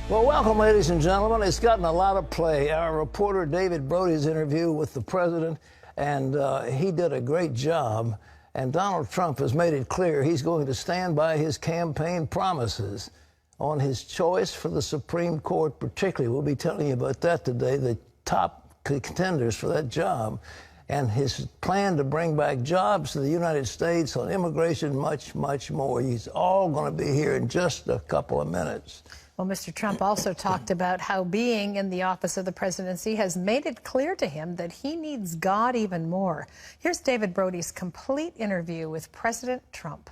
Well, welcome, ladies and gentlemen. It's gotten a lot of play. Our reporter David Brody's interview with the president, and he did a great job. And Donald Trump has made it clear he's going to stand by his campaign promises on his choice for the Supreme Court, particularly. We'll be telling you about that today, the top contenders for that job, and his plan to bring back jobs to the United States, on immigration, much, much more. He's all going to be here in just a couple of minutes. Well, Mr. Trump also talked about how being in the office of the presidency has made it clear to him that he needs God even more. Here's David Brody's complete interview with President Trump.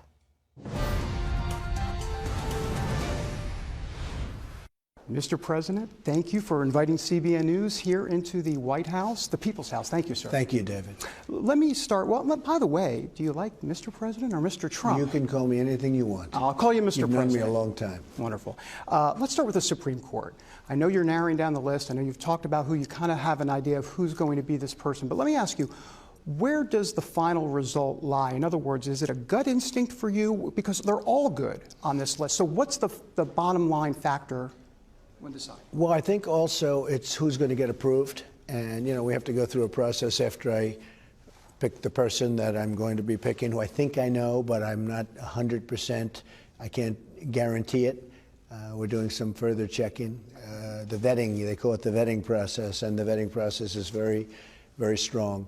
Mr. President, thank you for inviting CBN News here into the White House, the People's House. Thank you, sir. Thank you, David. Let me start. Well, by the way, do you like Mr. President or Mr. Trump? You can call me anything you want. I'll call you Mr. You've President. known me a long time. Wonderful. Let's start with the Supreme Court. I know you're narrowing down the list. I know you've talked about who you kind of have an idea of who's going to be this person. But let me ask you, where does the final result lie? In other words, is it a gut instinct for you? Because they're all good on this list. So what's the bottom line factor when deciding? Well, I think also it's who's going to get approved. And, you know, we have to go through a process after I pick the person that I'm going to be picking, who I think I know, but I'm not 100%. I can't guarantee it. We're doing some further checking. The vetting, they call it the vetting process, and the vetting process is very, very strong.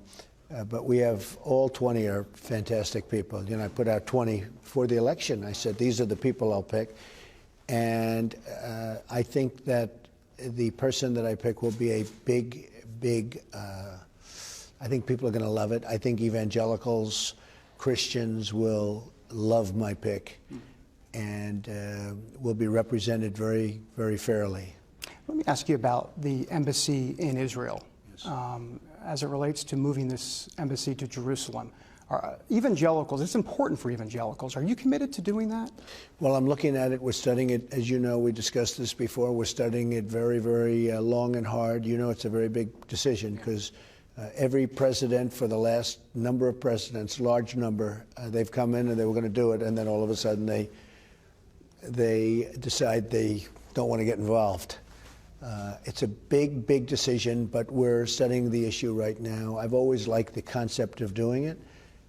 But we have all 20 are fantastic people. You know, I put out 20 for the election. I said, these are the people I'll pick. And I think that the person that I pick will be a big, I think people are going to love it. I think evangelicals, Christians will love my pick and will be represented very, very fairly. Let me ask you about the embassy in Israel. Yes. As it relates to moving this embassy to Jerusalem. Evangelicals, it's important for evangelicals. Are you committed to doing that? Well, I'm looking at it. We're studying it. As you know, we discussed this before. We're studying it very, very long and hard. You know, it's a very big decision because every president for the last number of presidents, large number, they've come in and they were going to do it, and then all of a sudden they decide they don't want to get involved. It's a big, big decision, but we're studying the issue right now. I've always liked the concept of doing it.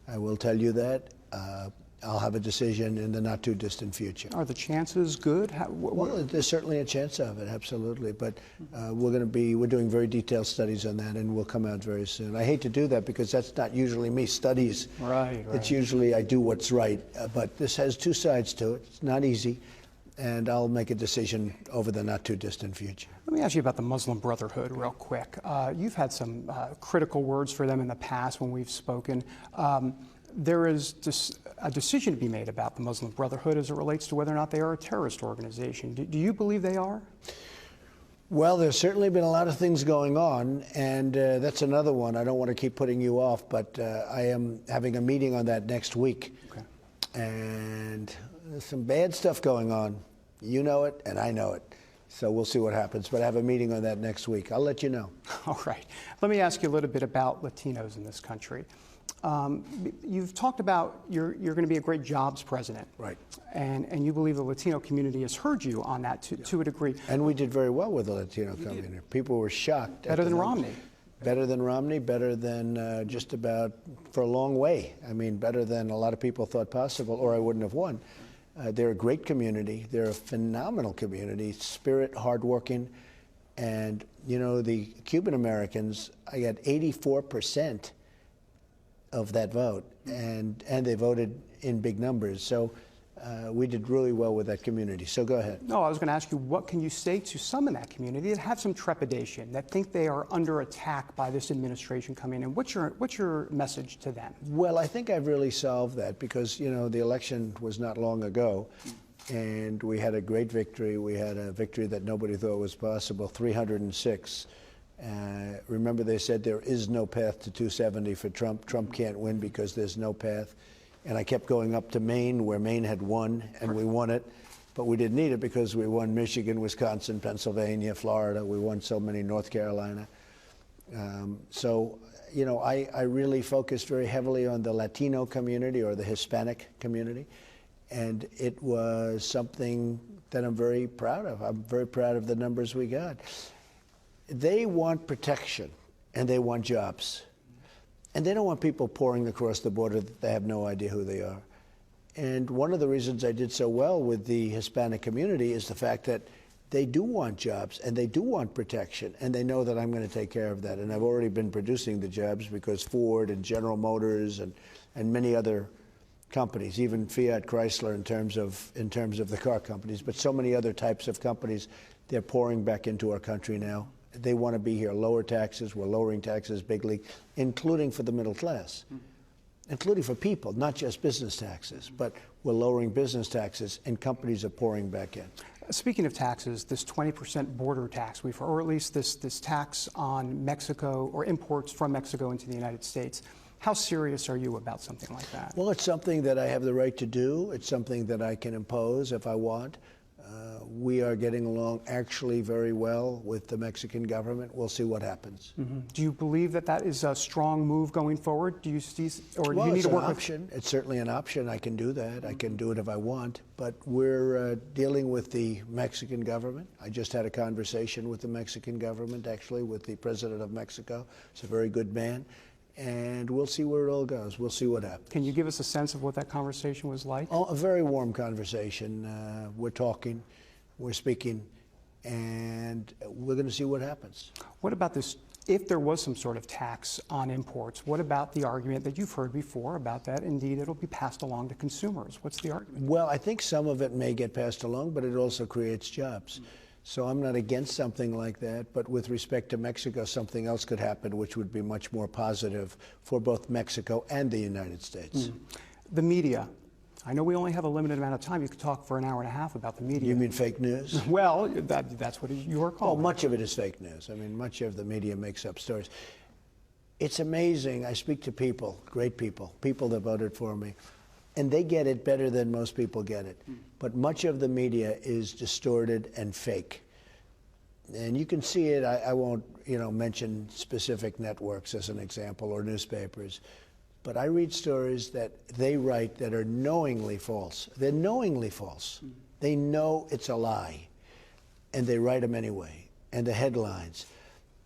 I will tell you that. I'll have a decision in the not-too-distant future. Are the chances good? Well, there's certainly a chance of it, absolutely. But we're doing very detailed studies on that, and we'll come out very soon. I hate to do that because that's not usually me, studies. Right. It's usually I do what's right. But this has two sides to it. It's not easy. And I'll make a decision over the not-too-distant future. Let me ask you about the Muslim Brotherhood real quick. You've had some critical words for them in the past when we've spoken. There is a decision to be made about the Muslim Brotherhood as it relates to whether or not they are a terrorist organization. Do you believe they are? Well, there's certainly been a lot of things going on, and that's another one. I don't want to keep putting you off, but I am having a meeting on that next week. Okay. And there's some bad stuff going on. You know it, and I know it. So we'll see what happens. But I have a meeting on that next week. I'll let you know. All right. Let me ask you a little bit about Latinos in this country. You've talked about you're going to be a great jobs president. Right. And you believe the Latino community has heard you on that to a degree. And we did very well with the Latino community. People were shocked. Better than Romney. Better than Romney, better than just about for a long way. I mean, better than a lot of people thought possible, or I wouldn't have won. They're a great community. They're a phenomenal community, spirit, hardworking. And, you know, the Cuban Americans, I got 84% of that vote, and they voted in big numbers. So we did really well with that community. So go ahead. No, I was going to ask you, what can you say to some in that community that have some trepidation, that think they are under attack by this administration coming in? What's your message to them? Well, I think I've really solved that because, you know, the election was not long ago, and we had a great victory. We had a victory that nobody thought was possible, 306. Remember, they said there is no path to 270 for Trump. Trump can't win because there's no path. And I kept going up to Maine, where Maine had won, and we won it. But we didn't need it because we won Michigan, Wisconsin, Pennsylvania, Florida. We won so many, North Carolina. So, you know, I really focused very heavily on the Latino community or the Hispanic community. And it was something that I'm very proud of. I'm very proud of the numbers we got. They want protection, and they want jobs. And they don't want people pouring across the border that they have no idea who they are. And one of the reasons I did so well with the Hispanic community is the fact that they do want jobs, and they do want protection, and they know that I'm going to take care of that. And I've already been producing the jobs because Ford and General Motors and many other companies, even Fiat Chrysler in terms of the car companies, but so many other types of companies, they're pouring back into our country now. They want to be here. Lower taxes. We're lowering taxes bigly, including for the middle class, including for people, not just business taxes, but we're lowering business taxes, and companies are pouring back in. Speaking of taxes, this 20% border tax, or at least this tax on Mexico or imports from Mexico into the United States, how serious are you about something like that? Well, it's something that I have the right to do. It's something that I can impose if I want. We are getting along actually very well with the Mexican government. We'll see what happens. Do you believe that that is a strong move going forward? Do you see, or well, do you need to work an option. It's certainly an option. I can do that. I can do it if I want. But we're dealing with the Mexican government. I just had a conversation with the Mexican government, actually, with the president of Mexico. He's a very good man. And we'll see where it all goes. We'll see what happens. Can you give us a sense of what that conversation was like? Oh, a very warm conversation. We're talking, we're speaking, and we're going to see what happens. What about this? If there was some sort of tax on imports, what about the argument that you've heard before about that? Indeed, it'll be passed along to consumers. What's the argument? Well, I think some of it may get passed along, but it also creates jobs. So I'm not against something like that, but with respect to Mexico, something else could happen which would be much more positive for both Mexico and the United States. The media. I know we only have a limited amount of time. You could talk for an hour and a half about the media. You mean fake news? Well, that's what you are called. Oh, much of it is fake news. I mean, much of the media makes up stories. It's amazing. I speak to people, great people, people that voted for me, and they get it better than most people get it. But much of the media is distorted and fake. And you can see it. I won't, mention specific networks as an example or newspapers. But I read stories that they write that are knowingly false. They're knowingly false. They know it's a lie. And they write them anyway. And the headlines.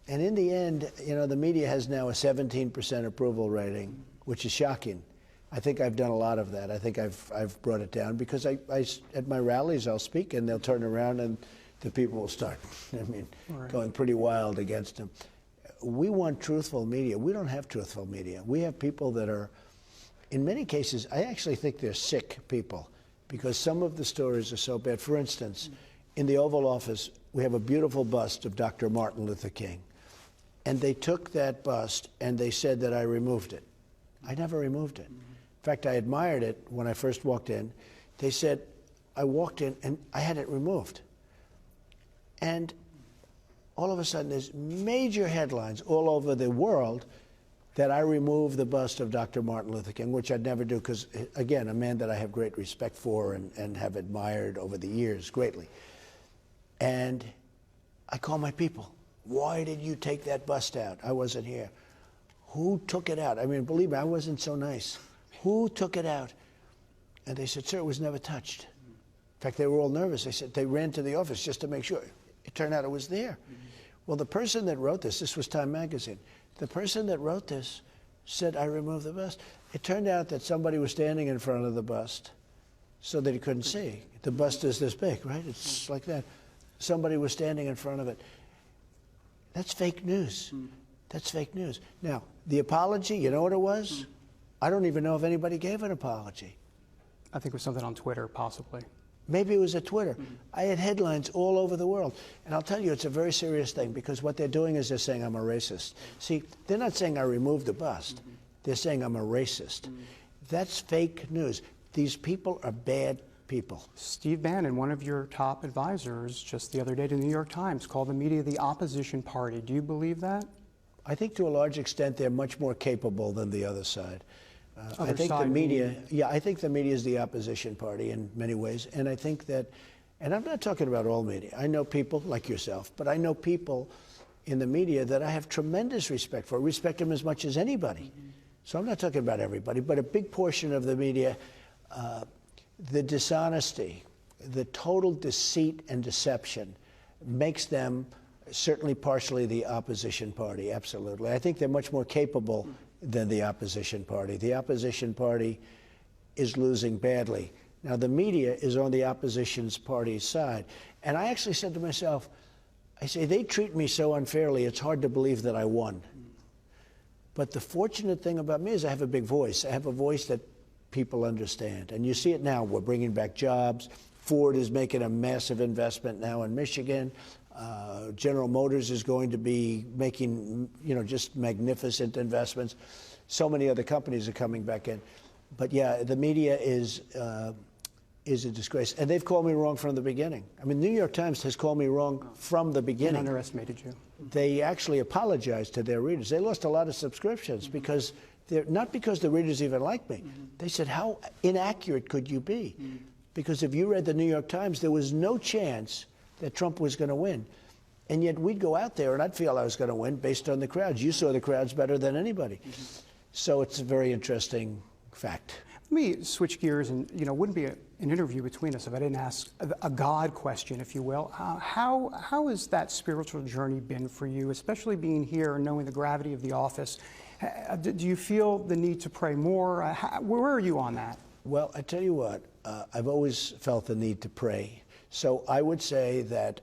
And in the end, the media has now a 17% approval rating, which is shocking. I think I've done a lot of that. I think I've brought it down because I at my rallies I'll speak and they'll turn around and the people will start, going pretty wild against them. We want truthful media. We don't have truthful media. We have people that are, in many cases, I actually think they're sick people because some of the stories are so bad. For instance, in the Oval Office, we have a beautiful bust of Dr. Martin Luther King. And they took that bust and they said that I removed it. I never removed it. In fact, I admired it when I first walked in. They said I walked in and I had it removed. And all of a sudden, there's major headlines all over the world that I removed the bust of Dr. Martin Luther King, which I'd never do because, again, a man that I have great respect for and have admired over the years greatly. And I call my people. Why did you take that bust out? I wasn't here. Who took it out? I mean, believe me, I wasn't so nice. Who took it out? And they said, sir, it was never touched. In fact, they were all nervous. They said they ran to the office just to make sure. It turned out it was there. Well, the person that wrote this was Time Magazine. The person that wrote this said, I removed the bust. It turned out that somebody was standing in front of the bust so that he couldn't see. The bust is this big, right? It's like that. Somebody was standing in front of it. That's fake news. That's fake news. Now, the apology, you know what it was? I don't even know if anybody gave an apology. I think it was something on Twitter, possibly. Maybe it was at Twitter. I had headlines all over the world. And I'll tell you, it's a very serious thing because what they're doing is they're saying I'm a racist. See, they're not saying I removed the bust. They're saying I'm a racist. That's fake news. These people are bad people. Steve Bannon, one of your top advisors, just the other day to the New York Times, called the media the opposition party. Do you believe that? I think to a large extent they're much more capable than the other side. I think the media, I think the media is the opposition party in many ways. And I think that, and I'm not talking about all media. I know people like yourself, but I know people in the media that I have tremendous respect for. I respect them as much as anybody. So I'm not talking about everybody, but a big portion of the media, the dishonesty, the total deceit and deception makes them certainly partially the opposition party, absolutely. I think they're much more capable than the opposition party. The opposition party is losing badly. Now, the media is on the opposition party's side. And I actually said to myself, I say, they treat me so unfairly, it's hard to believe that I won. But the fortunate thing about me is I have a big voice. I have a voice that people understand. And you see it now. We're bringing back jobs. Ford is making a massive investment now in Michigan. General Motors is going to be making, just magnificent investments. So many other companies are coming back in. But yeah, the media is a disgrace. And they've called me wrong from the beginning. I mean, the New York Times has called me wrong from the beginning. They underestimated you. They actually apologized to their readers. They lost a lot of subscriptions because not because the readers even like me. They said, how inaccurate could you be? Because if you read the New York Times, there was no chance that Trump was going to win. And yet we'd go out there and I'd feel I was going to win based on the crowds. You saw the crowds better than anybody. So it's a very interesting fact. Let me switch gears, and it wouldn't be an interview between us if I didn't ask a God question, if you will. How has that spiritual journey been for you, especially being here and knowing the gravity of the office? Do you feel the need to pray more? Where are you on that? Well, I tell you what, I've always felt the need to pray. So I would say that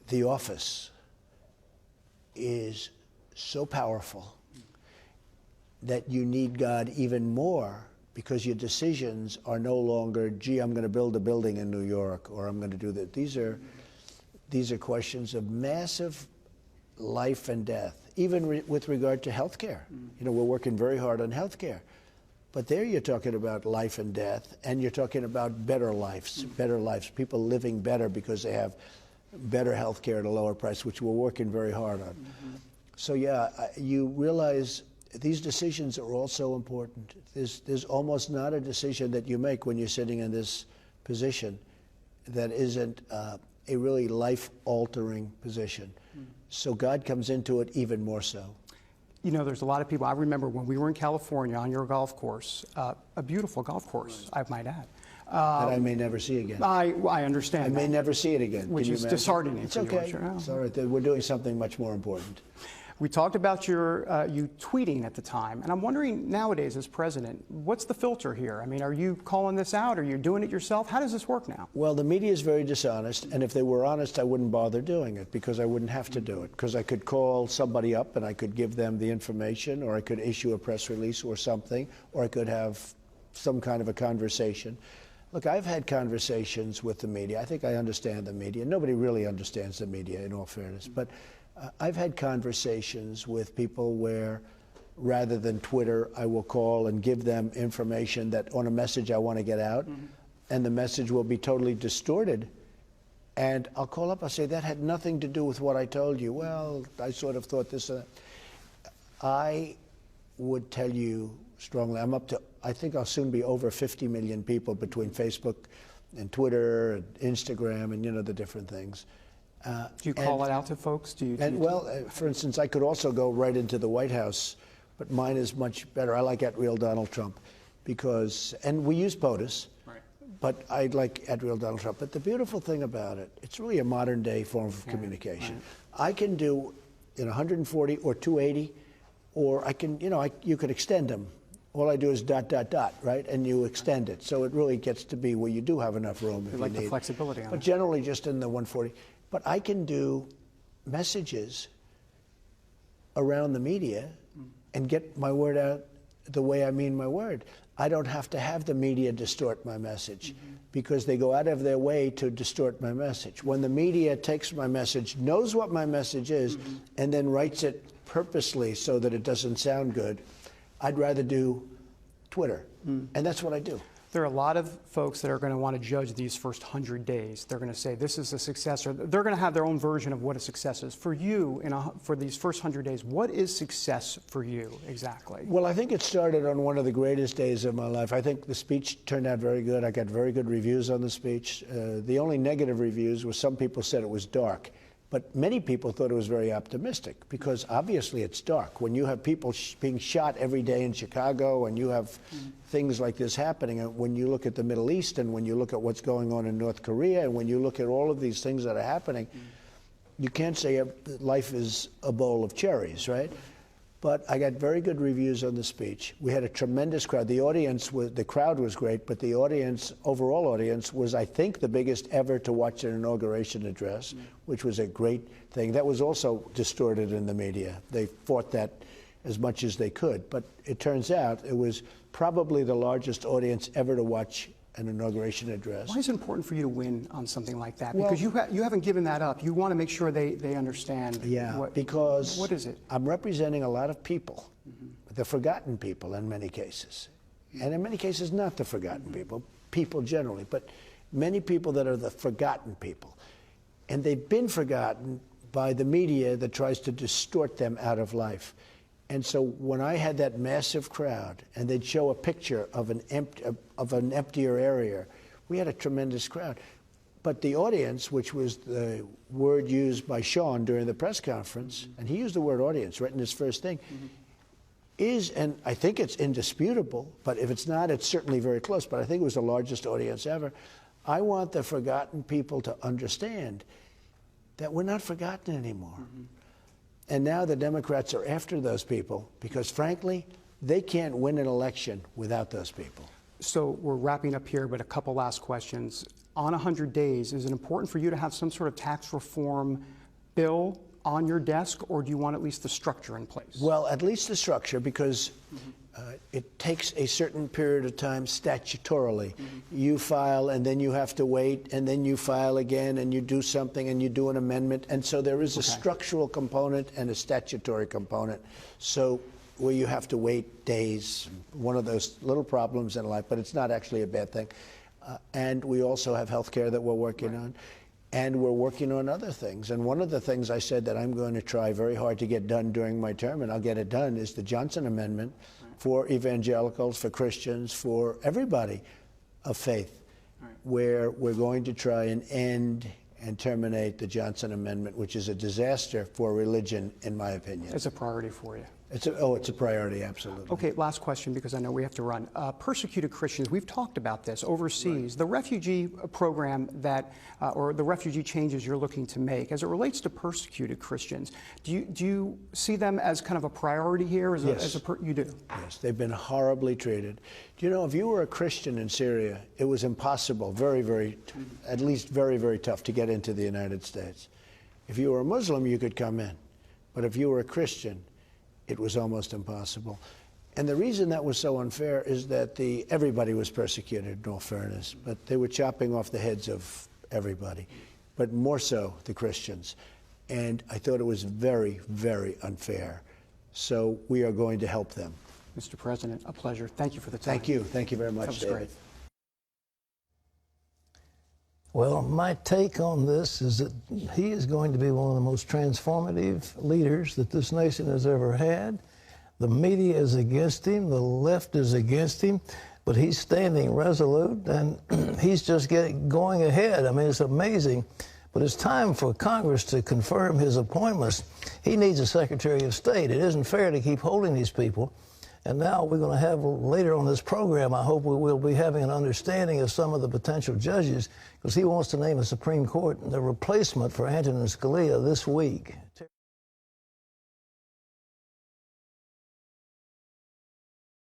the office is so powerful that you need God even more, because your decisions are no longer, gee, I'm going to build a building in New York, or I'm going to do that. These are questions of massive life and death, even with regard to health care. We're working very hard on health care. But there you're talking about life and death, and you're talking about better lives, people living better because they have better health care at a lower price, which we're working very hard on. So yeah, you realize these decisions are all so important. There's almost not a decision that you make when you're sitting in this position that isn't a really life-altering position. So God comes into it even more so. There's a lot of people. I remember when we were in California on your golf course, a beautiful golf course, I might add. That I may never see again. I understand. I may never see it again. Which is disheartening. It's okay. It's all right. We're doing something much more important. We talked about you tweeting at the time, and I'm wondering nowadays as president, what's the filter here? I mean, are you calling this out? Are you doing it yourself? How does this work now? Well, the media is very dishonest, and if they were honest, I wouldn't bother doing it because I wouldn't have to do it. Because I could call somebody up and I could give them the information, or I could issue a press release or something, or I could have some kind of a conversation. Look, I've had conversations with the media. I think I understand the media. Nobody really understands the media, in all fairness. But I've had conversations with people where, rather than Twitter, I will call and give them information that on a message I want to get out, and the message will be totally distorted. And I'll call up, I'll say, that had nothing to do with what I told you. Well, I sort of thought this. I would tell you strongly, I'm up to, I think I'll soon be over 50 million people between Facebook and Twitter and Instagram and, the different things. Do you call it out to folks? For instance, I could also go right into the White House, but mine is much better. I like @Real Donald Trump and we use POTUS, right. But I like @Real Donald Trump. But the beautiful thing about it, it's really a modern day form of communication. Right. I can do 140 or 280, or I can, you could extend them. All I do is ... right? And you extend it. So it really gets to be where you do have enough room if you like need. The flexibility on it. But generally just in the 140. But I can do messages around the media and get my word out the way I mean my word. I don't have to have the media distort my message because they go out of their way to distort my message. When the media takes my message, knows what my message is, and then writes it purposely so that it doesn't sound good, I'd rather do Twitter. And that's what I do. There are a lot of folks that are going to want to judge these first 100 days. They're going to say this is a success, or they're going to have their own version of what a success is. For you, for these first 100 days, what is success for you exactly? Well, I think it started on one of the greatest days of my life. I think the speech turned out very good. I got very good reviews on the speech. The only negative reviews were some people said it was dark. But many people thought it was very optimistic because obviously it's dark. When you have people being shot every day in Chicago and you have things like this happening, and when you look at the Middle East and when you look at what's going on in North Korea and when you look at all of these things that are happening, you can't say life is a bowl of cherries, right? But I got very good reviews on the speech. We had a tremendous crowd. The crowd was great, but the audience, overall audience, was, I think, the biggest ever to watch an inauguration address, which was a great thing. That was also distorted in the media. They fought that as much as they could. But it turns out it was probably the largest audience ever to watch an inauguration address. Why is it important for you to win on something like that? Because you haven't given that up. You want to make sure they understand. Yeah, because what is it? I'm representing a lot of people, the forgotten people in many cases. And in many cases, not the forgotten people generally, but many people that are the forgotten people. And they've been forgotten by the media that tries to distort them out of life. And so when I had that massive crowd and they'd show a picture of an emptier area, we had a tremendous crowd. But the audience, which was the word used by Sean during the press conference, and he used the word audience right in his first thing, is, and I think it's indisputable, but if it's not, it's certainly very close, but I think it was the largest audience ever. I want the forgotten people to understand that we're not forgotten anymore. And now the Democrats are after those people because, frankly, they can't win an election without those people. So we're wrapping up here, but a couple last questions. On 100 days, is it important for you to have some sort of tax reform bill on your desk, or do you want at least the structure in place? Well, at least the structure, because it takes a certain period of time statutorily. You file, and then you have to wait, and then you file again, and you do something, and you do an amendment. And so there is a structural component and a statutory component. So where you have to wait days, one of those little problems in life, but it's not actually a bad thing. And we also have health care that we're working on. And we're working on other things. And one of the things I said that I'm going to try very hard to get done during my term, and I'll get it done, is the Johnson Amendment for evangelicals, for Christians, for everybody of faith, where we're going to try and end and terminate the Johnson Amendment, which is a disaster for religion, in my opinion. It's a priority for you. It's a priority, absolutely. Okay, last question, because I know we have to run. Persecuted Christians, we've talked about this overseas. The refugee program that, or the refugee changes you're looking to make, as it relates to persecuted Christians, do you see them as kind of a priority here? Yes. You do? Yes, they've been horribly treated. Do you know, if you were a Christian in Syria, it was impossible, at least very, very tough to get into the United States. If you were a Muslim, you could come in. But if you were a Christian, it was almost impossible. And the reason that was so unfair is that everybody was persecuted, in all fairness, but they were chopping off the heads of everybody, but more so the Christians. And I thought it was very, very unfair. So we are going to help them. Mr. President, a pleasure. Thank you for the time. Thank you. Thank you very much, That was David. great. Well, my take on this is that he is going to be one of the most transformative leaders that this nation has ever had. The media is against him. The left is against him. But he's standing resolute, and he's just going ahead. I mean, it's amazing. But it's time for Congress to confirm his appointments. He needs a Secretary of State. It isn't fair to keep holding these people. And now we're going to have, later on this program, I hope we will be having an understanding of some of the potential judges, because he wants to name a Supreme Court, the replacement for Antonin Scalia, this week.